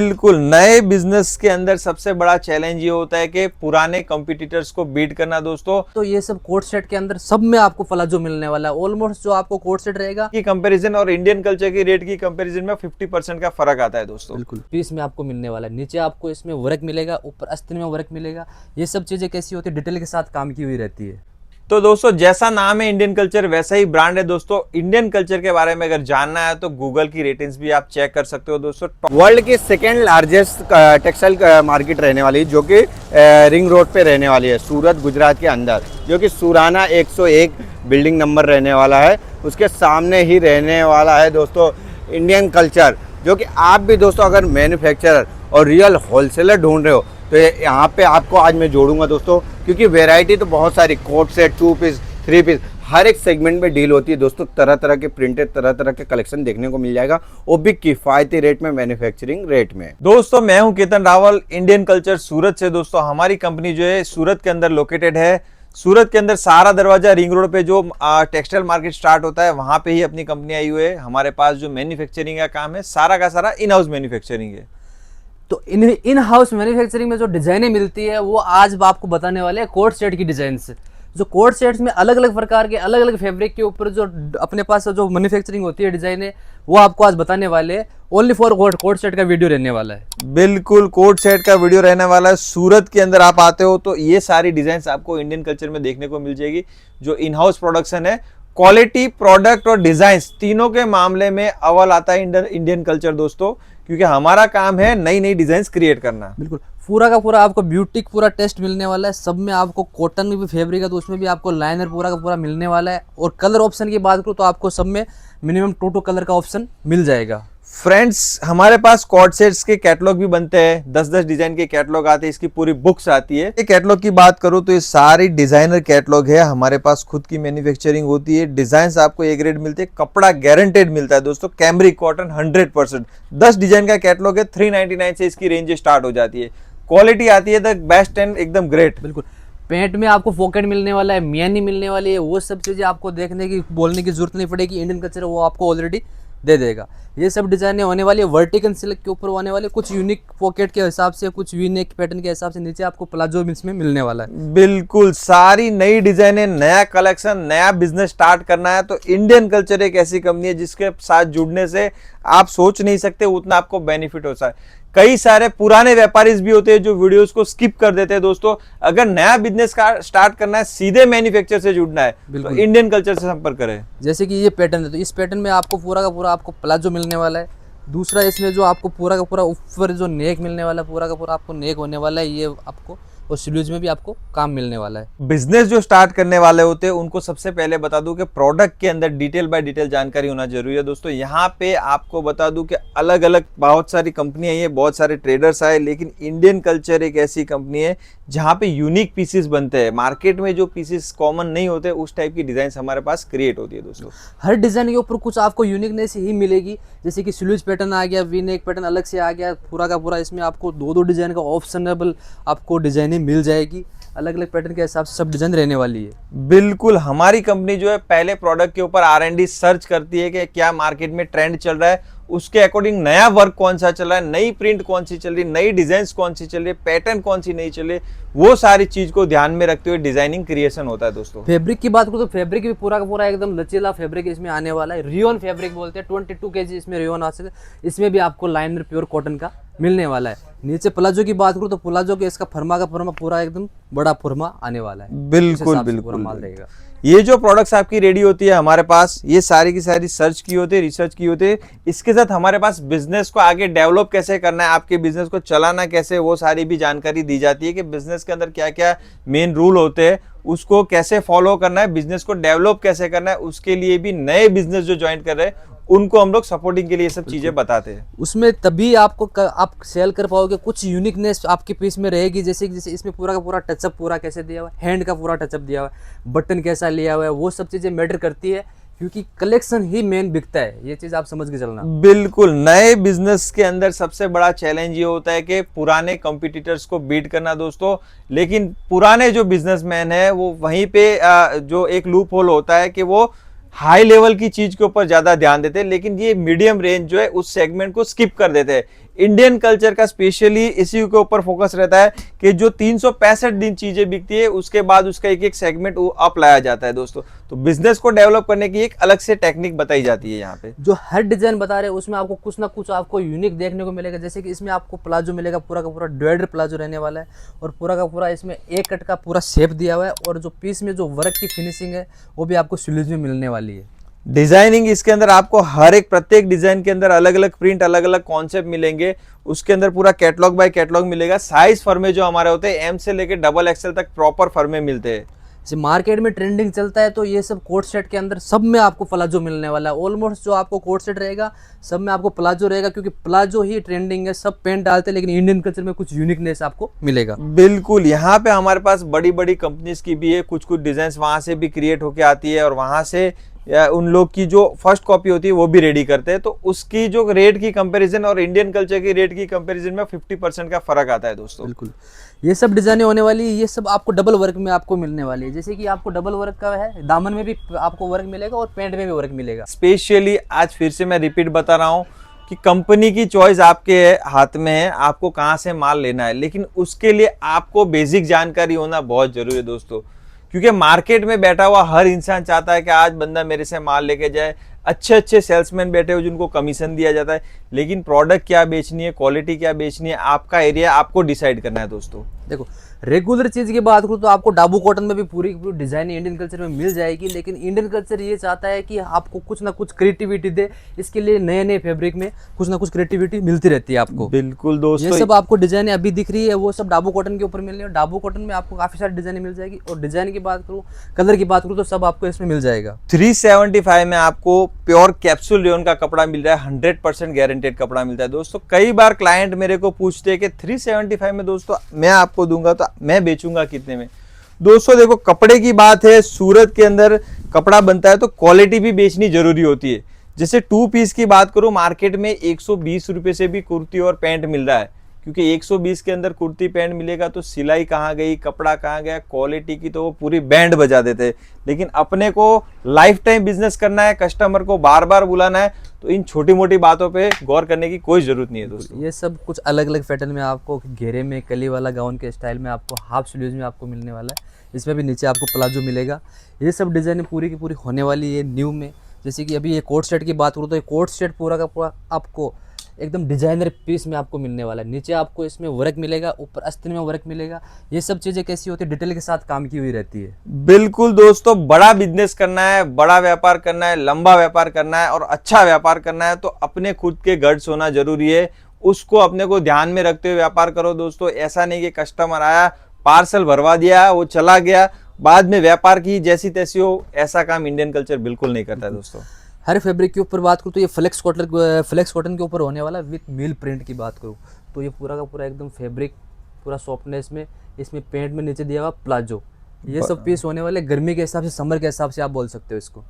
बिल्कुल, नए बिजनेस के अंदर सबसे बड़ा चैलेंज ये होता है कि पुराने कंपटीटर्स को बीट करना दोस्तों। तो ये सब कोट सेट के अंदर सब में आपको प्लाजो मिलने वाला है। ऑलमोस्ट जो आपको कोट सेट रहेगा की कंपैरिजन और इंडियन कल्चर की रेट की कंपैरिजन में 50% का फर्क आता है दोस्तों। बिल्कुल पीस में आपको मिलने वाला है। नीचे आपको इसमें वर्क मिलेगा, ऊपर अस्तर में वर्क मिलेगा। ये सब चीजें कैसी होती है, डिटेल के साथ काम की हुई रहती है। तो दोस्तों जैसा नाम है इंडियन कल्चर वैसा ही ब्रांड है दोस्तों। इंडियन कल्चर के बारे में अगर जानना है तो गूगल की रेटिंग्स भी आप चेक कर सकते हो दोस्तों। वर्ल्ड की सेकेंड लार्जेस्ट टेक्सटाइल मार्केट रहने वाली, जो कि रिंग रोड पे रहने वाली है, सूरत गुजरात के अंदर, जो कि सुराना 101 बिल्डिंग नंबर रहने वाला है। उसके सामने ही रहने वाला है दोस्तों इंडियन कल्चर, जो कि आप भी दोस्तों अगर मैन्युफैक्चरर और रियल होलसेलर ढूंढ रहे हो तो यहाँ पे आपको आज मैं जोड़ूंगा दोस्तों, क्योंकि वैरायटी तो बहुत सारी, कोट सेट, 2 पीस, 3 पीस, हर एक सेगमेंट में डील होती है दोस्तों। तरह तरह के प्रिंटेड, तरह तरह के कलेक्शन देखने को मिल जाएगा, वो भी किफायती रेट में, मैन्युफैक्चरिंग रेट में। दोस्तों मैं हूं केतन रावल, इंडियन कल्चर सूरत से। दोस्तों हमारी कंपनी जो है सूरत के अंदर लोकेटेड है। सूरत के अंदर सारा दरवाजा रिंग रोड पे जो टेक्सटाइल मार्केट स्टार्ट होता है वहां पे ही अपनी कंपनी आई हुई है। हमारे पास जो मैन्युफैक्चरिंग का काम है सारा का सारा इन हाउस मैन्युफैक्चरिंग है। तो इन हाउस मैन्युफैक्चरिंग में जो डिजाइनें मिलती है वो आज आपको बताने वाले हैं कोट सेट की डिजाइन से। जो कोट सेट्स में अलग अलग प्रकार के अलग अलग फैब्रिक के ऊपर जो अपने पास जो मैन्युफैक्चरिंग होती है डिजाइनें, वो आपको आज बताने वाले हैं। ओनली फॉर कोट सेट का वीडियो रहने वाला है। बिल्कुल कोट सेट का वीडियो रहने वाला है। सूरत के अंदर आप आते हो तो ये सारी डिजाइन आपको इंडियन कल्चर में देखने को मिल जाएगी। जो इन हाउस प्रोडक्शन है, क्वालिटी, प्रोडक्ट और डिजाइन तीनों के मामले में अव्वल आता है इंडियन कल्चर दोस्तों, क्योंकि हमारा काम है नई नई डिजाइन क्रिएट करना। बिल्कुल पूरा का पूरा आपको ब्यूटिक पूरा टेस्ट मिलने वाला है। सब में आपको कॉटन में भी फैब्रिक है तो उसमें भी आपको लाइनर पूरा का पूरा मिलने वाला है। और कलर ऑप्शन की बात करूँ तो आपको सब में मिनिमम 2 कलर का ऑप्शन मिल जाएगा। फ्रेंड्स हमारे पास कॉर्ड सेट्स के कैटलॉग भी बनते हैं। 10-10 डिजाइन के कैटलॉग आते हैं, इसकी पूरी बुक्स आती है। ये कैटलॉग की बात करूं तो ये सारी डिजाइनर कैटलॉग है। हमारे पास खुद की मैन्युफैक्चरिंग होती है। डिजाइन आपको ए ग्रेड मिलते हैं, कपड़ा गारंटेड मिलता है दोस्तों, कैमरिक कॉटन 100%। 10 डिजाइन का कैटलॉग है। 399 से इसकी रेंज स्टार्ट हो जाती है। क्वालिटी आती है द बेस्ट एंड एकदम ग्रेट। बिल्कुल पैंट में आपको पॉकेट मिलने वाला है, मियानी मिलने वाली है। वो सब चीज़ें आपको देखने की, बोलने की जरूरत नहीं पड़ेगी। इंडियन कल्चर वो आपको ऑलरेडी दे देगा। ये सब डिजाइने होने वाली है वर्टिकल सिल्क के ऊपर होने वाले, कुछ यूनिक पॉकेट के हिसाब से, कुछ वी नेक पैटर्न के हिसाब से। नीचे आपको प्लाजो इसमें मिलने वाला है। बिल्कुल सारी नई डिजाइने, नया कलेक्शन, नया बिजनेस स्टार्ट करना है तो इंडियन कल्चर एक ऐसी कंपनी है जिसके साथ जुड़ने से आप सोच नहीं सकते उतना आपको बेनिफिट होता है। कई सारे पुराने व्यापारी भी होते हैं जो वीडियोस को स्किप कर देते हैं दोस्तों। अगर नया बिजनेस का स्टार्ट करना है, सीधे मैन्युफैक्चर से जुड़ना है तो इंडियन कल्चर से संपर्क करें। जैसे कि ये पैटर्न है तो इस पैटर्न में आपको पूरा का पूरा आपको प्लाजो मिलने वाला है। दूसरा इसमें जो आपको पूरा का पूरा ऊपर जो नेक मिलने वाला है, पूरा का पूरा आपको नेक होने वाला है ये आपको, और स्लीव्स में भी आपको काम मिलने वाला है। बिजनेस जो स्टार्ट करने वाले होते हैं उनको सबसे पहले बता दूं कि प्रोडक्ट के अंदर डिटेल बाय डिटेल जानकारी होना जरूरी है दोस्तों। यहाँ पे आपको बता दूं कि अलग अलग बहुत सारी कंपनियां हैं, बहुत सारे ट्रेडर्स आए, लेकिन इंडियन कल्चर एक ऐसी कंपनी है जहाँ पे यूनिक पीसेस बनते हैं। मार्केट में जो पीसेस कॉमन नहीं होते उस टाइप की डिजाइन हमारे पास क्रिएट होती है दोस्तों। हर डिजाइन के ऊपर कुछ आपको यूनिकनेस ही मिलेगी। जैसे कि स्लीव्स पैटर्न आ गया, वी नेक पैटर्न अलग से आ गया, पूरा का पूरा इसमें आपको 2-2 डिजाइन का ऑप्शनेबल आपको डिजाइनें मिल जाएगी। अलग अलग पैटर्न के हिसाब से सब डिजाइन रहने वाली है। बिल्कुल हमारी कंपनी जो है पहले प्रोडक्ट के ऊपर R&D सर्च करती है कि क्या मार्केट में ट्रेंड चल रहा है, उसके अकॉर्डिंग नया वर्क कौन सा चल रहा है, नई प्रिंट कौन सी चल रही है, नई डिजाइन कौन सी चल रही है, पैटर्न कौन सी नहीं चल रही, वो सारी चीज को ध्यान में रखते हुए डिजाइनिंग क्रिएशन होता है दोस्तों। फैब्रिक की बात करूँ तो फैब्रिक भी पूरा का पूरा एकदम लचीला फैब्रिक इसमें आने वाला है। रियोन फैब्रिक बोलते हैं। 22 kg इसमें रियोन आ सकता है। इसमें भी आपको लाइनर प्योर कॉटन का मिलने वाला है। नीचे प्लाजो की बात करूँ तो प्लाजो के इसका फरमा का फरमा पूरा एकदम बड़ा फरमा आने वाला है। बिल्कुल बिल्कुल माल रहेगा। ये जो प्रोडक्ट्स आपकी रेडी होती है हमारे पास, ये सारी की सारी सर्च की होती है, रिसर्च की होती है। इसके साथ हमारे पास बिजनेस को आगे डेवलप कैसे करना है, आपके बिजनेस को चलाना कैसे, वो सारी भी जानकारी दी जाती है कि बिजनेस के अंदर क्या क्या मेन रूल होते हैं, उसको कैसे फॉलो करना है, बिजनेस को डेवलप कैसे करना है। उसके लिए भी नए बिजनेस जो ज्वाइन कर रहे हैं उनको हम लोग सपोर्टिंग के लिए सब चीजें बताते हैं। उसमें तभी आपको आप सेल कर पाओगे। कुछ यूनिकनेस आपके पीस में रहेगी। जैसे इसमें पूरा का पूरा टचअप पूरा कैसे दिया हुआ है, हैंड का पूरा टचअप दिया हुआ है, बटन कैसा लिया हुआ है, वो सब चीजें मैटर करती है, क्योंकि कलेक्शन ही मेन बिकता है। ये चीज आप समझ के चलना। बिल्कुल नए बिजनेस के अंदर सबसे बड़ा चैलेंज ये होता है कि पुराने कंपटीटर्स को बीट करना दोस्तों। लेकिन पुराने जो बिजनेसमैन है वो वहीं पे जो एक लूप होल होता है कि वो हाई लेवल की चीज के ऊपर ज्यादा ध्यान देते हैं, लेकिन ये मीडियम रेंज जो है उस सेगमेंट को स्किप कर देते हैं। इंडियन कल्चर का स्पेशली इसी के ऊपर फोकस रहता है कि जो 365 दिन चीजें बिकती है उसके बाद उसका एक एक सेगमेंट अप लाया जाता है दोस्तों। तो बिजनेस को डेवलप करने की एक अलग से टेक्निक बताई जाती है यहाँ पे। जो हर डिजाइन बता रहे हैं उसमें आपको कुछ ना कुछ आपको यूनिक देखने को मिलेगा। जैसे कि इसमें आपको प्लाजो मिलेगा, पूरा का पूरा डिवाइडर प्लाजो रहने वाला है और पूरा का पूरा इसमें एक कट का पूरा शेप दिया हुआ है और जो पीस में जो वर्क की फिनिशिंग है वो भी आपको स्लीव्स में मिलने वाली है। डिजाइनिंग इसके अंदर आपको हर एक प्रत्येक डिजाइन के अंदर अलग अलग प्रिंट, अलग अलग कॉन्सेप्ट मिलेंगे। उसके अंदर पूरा कैटलॉग बाय कैटलॉग मिलेगा। साइज फर्मे जो हमारे होते हैं एम से लेके डबल एक्सएल तक प्रॉपर फर्मे मिलते हैं। जैसे मार्केट में ट्रेंडिंग चलता है तो ये सब कोट सेट के अंदर सब में आपको प्लाजो मिलने वाला है। ऑलमोस्ट जो आपको कोट सेट रहेगा सब में आपको प्लाजो रहेगा, क्योंकि प्लाजो ही ट्रेंडिंग है। सब पेंट डालते हैं लेकिन इंडियन कल्चर में कुछ यूनिकनेस आपको मिलेगा। बिल्कुल, यहाँ पे हमारे पास बड़ी बड़ी कंपनीज की भी है, कुछ कुछ डिजाइन वहां से भी क्रिएट होके आती है और वहां से या उन लोग की जो फर्स्ट कॉपी होती है वो भी रेडी करते हैं। तो उसकी जो रेट की कंपैरिजन और इंडियन कल्चर की रेट की कंपैरिजन में 50% का फर्क आता है दोस्तों। बिल्कुल, ये सब डिजाइनें होने वाली है, ये सब आपको डबल वर्क में आपको मिलने वाली है। जैसे कि आपको डबल वर्क का है, दामन में भी आपको वर्क मिलेगा और पैंट में भी वर्क मिलेगा। स्पेशली आज फिर से मैं रिपीट बता रहा हूँ कि कंपनी की चॉइस आपके हाथ में है, आपको कहाँ से माल लेना है, लेकिन उसके लिए आपको बेसिक जानकारी होना बहुत जरूरी है दोस्तों। क्योंकि मार्केट में बैठा हुआ हर इंसान चाहता है कि आज बंदा मेरे से माल लेके जाए। अच्छे अच्छे सेल्समैन बैठे हुए जिनको कमीशन दिया जाता है, लेकिन प्रोडक्ट क्या बेचनी है, क्वालिटी क्या बेचनी है, आपका एरिया आपको डिसाइड करना है दोस्तों। देखो, रेगुलर चीज़ की बात करूँ तो आपको डाबू कॉटन में भी पूरी पूरी डिजाइन इंडियन कल्चर में मिल जाएगी, लेकिन इंडियन कल्चर ये चाहता है कि आपको कुछ ना कुछ क्रिएटिविटी दे। इसके लिए नए नए फैब्रिक में कुछ ना कुछ क्रिएटिविटी मिलती रहती है आपको। बिल्कुल दोस्तों, ये सब आपको डिजाइने अभी दिख रही है वो सब डाबू कॉटन के ऊपर मिल रही है। डाबू कॉटन में आपको काफी सारी डिजाइने मिल जाएगी और डिजाइन की बात करूँ, कलर की बात करूँ तो सब आपको इसमें मिल जाएगा। 375 में आपको प्योर कैप्सूल रेयन का कपड़ा मिल रहा है। 100% गारंटेड कपड़ा मिलता है दोस्तों। कई बार क्लाइंट मेरे को पूछते हैं कि 375 में दोस्तों मैं आपको दूंगा तो मैं बेचूंगा कितने में। दोस्तों देखो, कपड़े की बात है, सूरत के अंदर कपड़ा बनता है तो क्वालिटी भी बेचनी जरूरी होती है। जैसे 2 पीस की बात करूं, मार्केट में 120 रुपए से भी कुर्ती और पैंट मिल रहा है, क्योंकि 120 के अंदर कुर्ती पैंट मिलेगा तो सिलाई कहाँ गई, कपड़ा कहाँ गया, क्वालिटी की तो वो पूरी बैंड बजा देते हैं। लेकिन अपने को लाइफ टाइम बिजनेस करना है, कस्टमर को बार बार बुलाना है, तो इन छोटी मोटी बातों पे गौर करने की कोई जरूरत नहीं है दोस्तों। ये सब कुछ अलग अलग पैटर्न में आपको घेरे में, कली वाला गाउन के स्टाइल में, आपको हाफ स्लीव्स में आपको मिलने वाला है। इसमें भी नीचे आपको प्लाजो मिलेगा। ये सब डिजाइन पूरी की पूरी होने वाली है न्यू में। जैसे कि अभी ये कोट सेट की बात करूँ तो ये कोट सेट पूरा का पूरा आपको एकदम डिजाइनर पीस में आपको मिलने वाला है। नीचे आपको इसमें वर्क मिलेगा, ऊपर अस्तर में वर्क मिलेगा। ये सब चीज़ें कैसी होती है, डिटेल के साथ काम की हुई रहती है। बिल्कुल दोस्तों, बड़ा बिजनेस करना है, बड़ा व्यापार करना है, लंबा व्यापार करना है और अच्छा व्यापार करना है तो अपने खुद के गट्स होना जरूरी है। उसको अपने को ध्यान में रखते हुए व्यापार करो दोस्तों। ऐसा नहीं कि कस्टमर आया, पार्सल भरवा दिया, वो चला गया, बाद में व्यापार की जैसी तैसी हो, ऐसा काम इंडियन कल्चर बिल्कुल नहीं करता है दोस्तों। हर फैब्रिक के ऊपर बात करूँ तो ये फ्लेक्स कॉटन के ऊपर होने वाला विथ मिल प्रिंट की बात करूँ तो ये पूरा का पूरा एकदम फैब्रिक पूरा सॉफ्टनेस में, इसमें पेंट में नीचे दिया हुआ प्लाजो। ये सब पीस होने वाले गर्मी के हिसाब से, समर के हिसाब से आप बोल सकते हो इसको।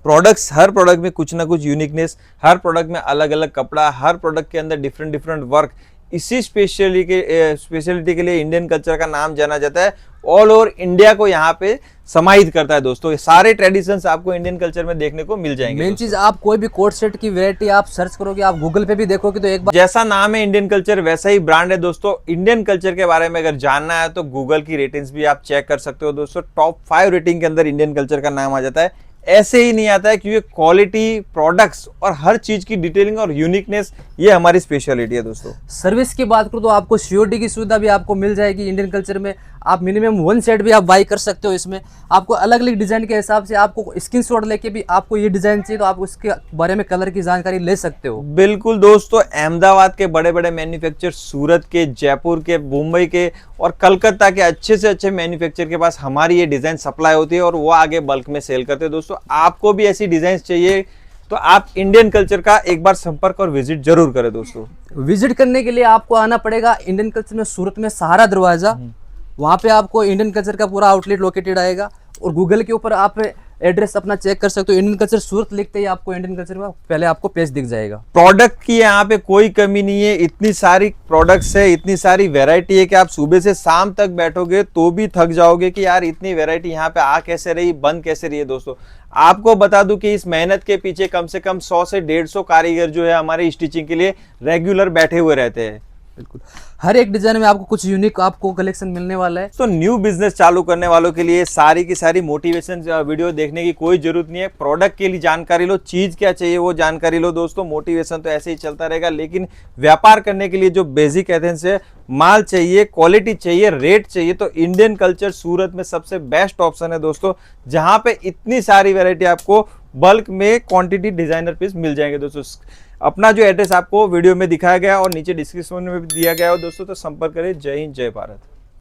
प्रोडक्ट्स, हर प्रोडक्ट में कुछ ना कुछ यूनिकनेस, हर प्रोडक्ट में अलग अलग कपड़ा, हर प्रोडक्ट के अंदर डिफरेंट डिफरेंट वर्क। इसी स्पेशलिटी के लिए इंडियन कल्चर का नाम जाना जाता है। ऑल ओवर इंडिया को यहाँ पे समाहित करता है दोस्तों। ये सारे ट्रेडिशंस आपको इंडियन कल्चर में देखने को मिल जाएंगे। मेन चीज, आप कोई भी कोट सेट की वैरायटी आप सर्च करोगे, आप गूगल पे भी देखोगे तो एक बार जैसा नाम है इंडियन कल्चर वैसा ही ब्रांड है दोस्तों। इंडियन कल्चर के बारे में अगर जानना है तो गूगल की रेटिंग्स भी आप चेक कर सकते हो दोस्तों। टॉप 5 रेटिंग के अंदर इंडियन कल्चर का नाम आ जाता है। ऐसे ही नहीं आता है, क्योंकि क्वालिटी, प्रोडक्ट्स और हर चीज की डिटेलिंग और यूनिकनेस ये हमारी स्पेशलिटी है दोस्तों। सर्विस की बात करूँ तो आपको सीओडी की सुविधा भी आपको मिल जाएगी इंडियन कल्चर में। आप मिनिमम 1 सेट भी आप बाई कर सकते हो। इसमें आपको अलग अलग डिजाइन के हिसाब से आपको स्क्रीनशॉट लेके भी आपको ये डिजाइन चाहिए तो आप उसके बारे में कलर की जानकारी ले सकते हो। बिल्कुल दोस्तों, अहमदाबाद के बड़े बड़े मैन्युफैक्चर, सूरत के, जयपुर के, मुंबई के और कलकत्ता के अच्छे से अच्छे मैन्युफैक्चर के पास हमारी ये डिजाइन सप्लाई होती है और वो आगे बल्क में सेल करते हैं दोस्तों। आपको भी ऐसी डिजाइन चाहिए तो आप इंडियन कल्चर का एक बार संपर्क और विजिट जरूर करें दोस्तों। विजिट करने के लिए आपको आना पड़ेगा इंडियन कल्चर में, सूरत में सहारा दरवाजा। वहाँ पे आपको इंडियन कल्चर का पूरा आउटलेट लोकेटेड आएगा और गूगल के ऊपर आप एड्रेस अपना चेक कर सकते हो। इंडियन कल्चर सूरत लिखते ही आपको इंडियन कल्चर में पहले आपको पेज दिख जाएगा। प्रोडक्ट की यहाँ पे कोई कमी नहीं है, इतनी सारी प्रोडक्ट्स है, इतनी सारी वैरायटी है कि आप सुबह से शाम तक बैठोगे तो भी थक जाओगे कि यार इतनी वैरायटी यहाँ पे आ कैसे रही, बन कैसे रही है। दोस्तों आपको बता दूं कि इस मेहनत के पीछे कम से कम 100 से 150 कारीगर जो है हमारे स्टिचिंग के लिए रेगुलर बैठे हुए रहते हैं। बिल्कुल, हर एक डिजाइन में आपको कुछ यूनिक आपको कलेक्शन मिलने वाला है। तो न्यू बिजनेस चालू करने वालों के लिए सारी की सारी मोटिवेशन वीडियो देखने की कोई जरूरत नहीं है। प्रोडक्ट के लिए जानकारी लो, चीज क्या चाहिए वो जानकारी लो। दोस्तों मोटिवेशन तो ऐसे ही चलता रहेगा, लेकिन व्यापार करने के लिए जो बेसिक एथेंस है, माल चाहिए, क्वालिटी चाहिए, रेट चाहिए, तो इंडियन कल्चर सूरत में सबसे बेस्ट ऑप्शन है दोस्तों, जहां पे इतनी सारी वैरायटी आपको बल्क में क्वांटिटी डिजाइनर पीस मिल जाएंगे। दोस्तों अपना जो एड्रेस आपको वीडियो में दिखाया गया और नीचे डिस्क्रिप्शन में भी दिया गया हो दोस्तों, तो संपर्क करें। जय हिंद, जय भारत।